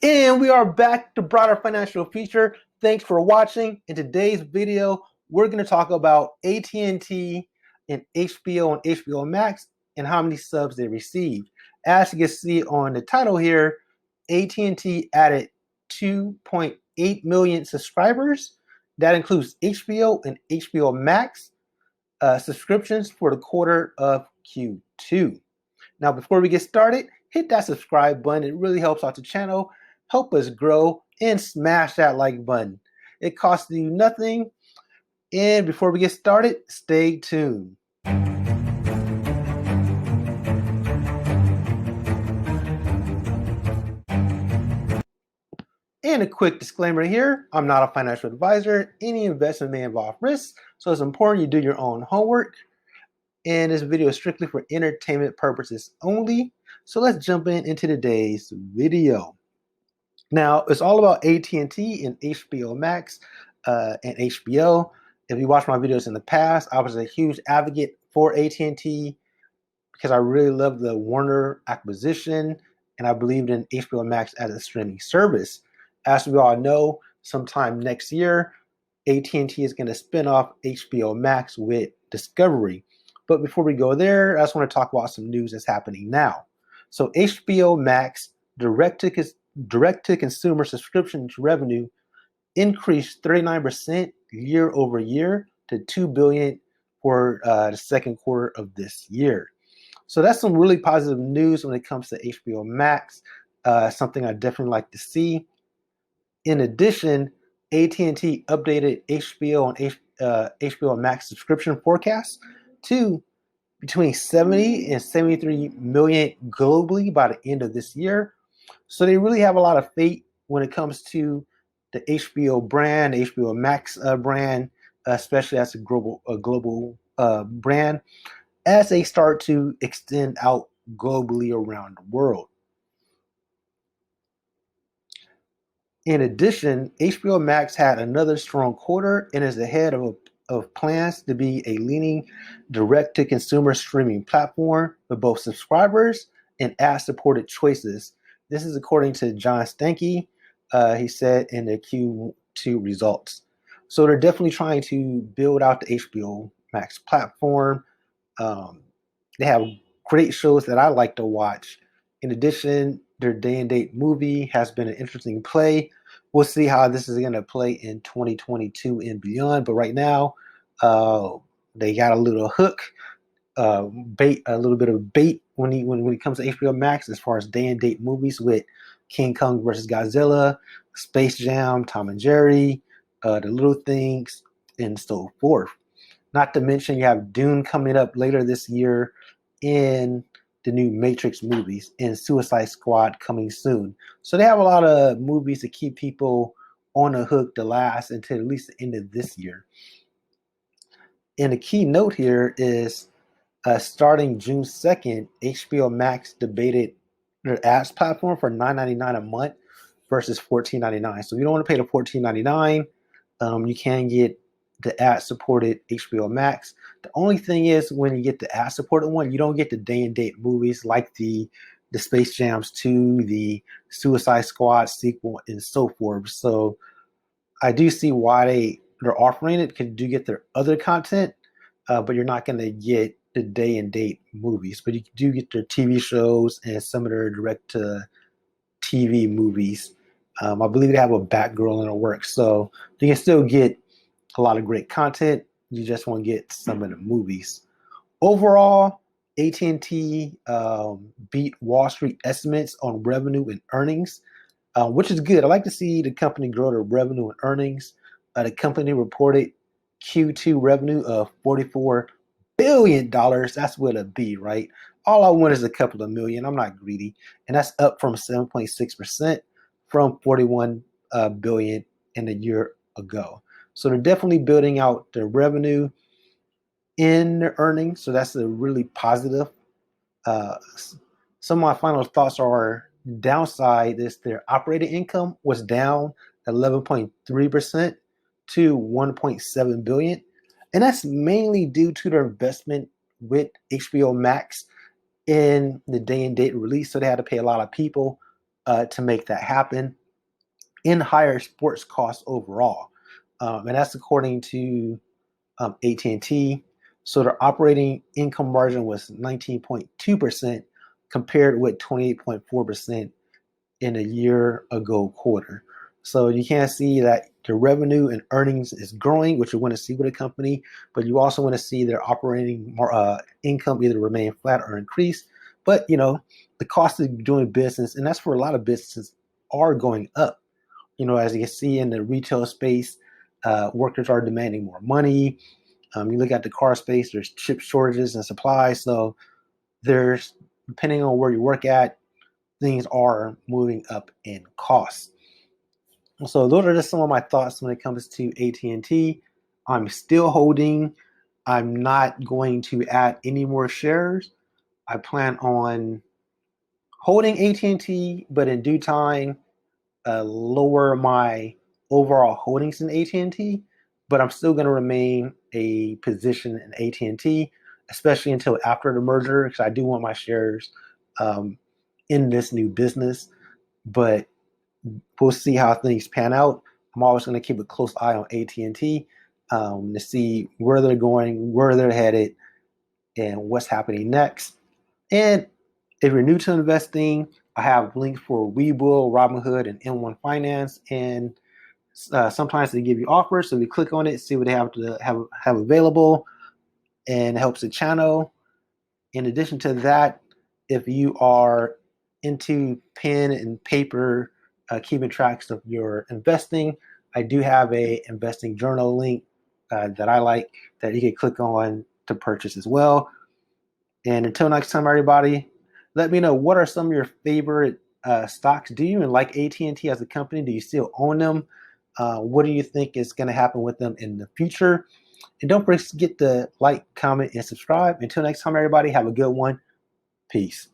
And we are back to broader financial feature. Thanks for watching. In today's video, we're going to talk about AT&T and HBO and HBO Max and how many subs they received. As you can see on the title here, AT&T added 2.8 million subscribers. That includes HBO and HBO Max subscriptions for the quarter of Q2. Now, before we get started, hit that subscribe button. It really helps out the channel, help us grow, and smash that like button. It costs you nothing. And before we get started, stay tuned. And a quick disclaimer here, I'm not a financial advisor. Any investment may involve risks, so it's important you do your own homework. And this video is strictly for entertainment purposes only. So let's jump into today's video. Now, it's all about AT&T and HBO Max and HBO. If you watched my videos in the past, I was a huge advocate for AT&T because I really loved the Warner acquisition, and I believed in HBO Max as a streaming service. As we all know, sometime next year, AT&T is going to spin off HBO Max with Discovery. But before we go there, I just want to talk about some news that's happening now. So HBO Max direct-to-consumer subscription revenue increased 39% year over year to $2 billion for the second quarter of this year. So that's some really positive news when it comes to HBO Max, something I definitely like to see. In addition, AT&T updated HBO and HBO Max subscription forecast to between 70 and 73 million globally by the end of this year. So they really have a lot of faith when it comes to the HBO brand, HBO Max brand, especially as a global brand, as they start to extend out globally around the world. In addition, HBO Max had another strong quarter and is ahead of plans to be a leading direct-to-consumer streaming platform for both subscribers and ad-supported choices. This is according to John Stankey, he said in the Q2 results. So they're definitely trying to build out the HBO Max platform. They have great shows that I like to watch. In addition, their day and date movie has been an interesting play. We'll see how this is going to play in 2022 and beyond. But right now, they got a little hook, bait, a little bit of bait when it comes to HBO Max as far as day and date movies with King Kong versus Godzilla, Space Jam, Tom and Jerry, The Little Things, and so forth. Not to mention you have Dune coming up later this year, in the new Matrix movies, and Suicide Squad coming soon. So they have a lot of movies to keep people on the hook to last until at least the end of this year. And the key note here is starting June 2nd, HBO Max debated their ads platform for $9.99 a month versus $14.99. So if you don't want to pay the $14.99, you can get the ad-supported HBO Max. The only thing is when you get the ad-supported one, you don't get the day-and-date movies like the Space Jams 2, the Suicide Squad sequel, and so forth. So I do see why they're offering it, because you do get their other content, but you're not going to get the day-and-date movies. But you do get their TV shows and some of their direct-to-TV movies. I believe they have a Batgirl in the works, so you can still get a lot of great content. You just want to get some of the movies. Overall, AT&T beat Wall Street estimates on revenue and earnings, which is good. I like to see the company grow their revenue and earnings. The company reported Q2 revenue of $44 billion. That's with a B, right? All I want is a couple of million. I'm not greedy. And that's up from 7.6% from $41 billion in a year ago. So they're definitely building out their revenue in their earnings. So that's a really positive. Some of my final thoughts are downside is their operating income was down 11.3% to $1.7 billion. And that's mainly due to their investment with HBO Max in the day and date release. So they had to pay a lot of people to make that happen, and higher sports costs overall. And that's according to AT&T. So their operating income margin was 19.2% compared with 28.4% in a year ago quarter. So you can see that the revenue and earnings is growing, which you want to see with a company, but you also want to see their operating income either remain flat or increase. But the cost of doing business, and that's for a lot of businesses, are going up. As you can see in the retail space, workers are demanding more money. You look at the car space, there's chip shortages and supply. So there's, depending on where you work at, things are moving up in cost. So those are just some of my thoughts when it comes to AT&T. I'm still holding. I'm not going to add any more shares. I plan on holding AT&T, but in due time, lower my overall holdings in AT&T. But I'm still going to remain a position in AT&T, especially until after the merger, because I do want my shares in this new business. But we'll see how things pan out. I'm always going to keep a close eye on AT&T to see where they're going, where they're headed, and what's happening next. And if you're new to investing, I have links for Webull, Robinhood, and M1 Finance, and sometimes they give you offers. So we click on it, see what they have available, and it helps the channel. In addition to that, if you are into pen and paper, keeping tracks of your investing, I do have a investing journal link that I like that you can click on to purchase as well. And until next time, everybody, let me know what are some of your favorite stocks. Do you even like AT&T as a company? Do you still own them? What do you think is going to happen with them in the future? And don't forget to like, comment, and subscribe. Until next time, everybody, have a good one. Peace.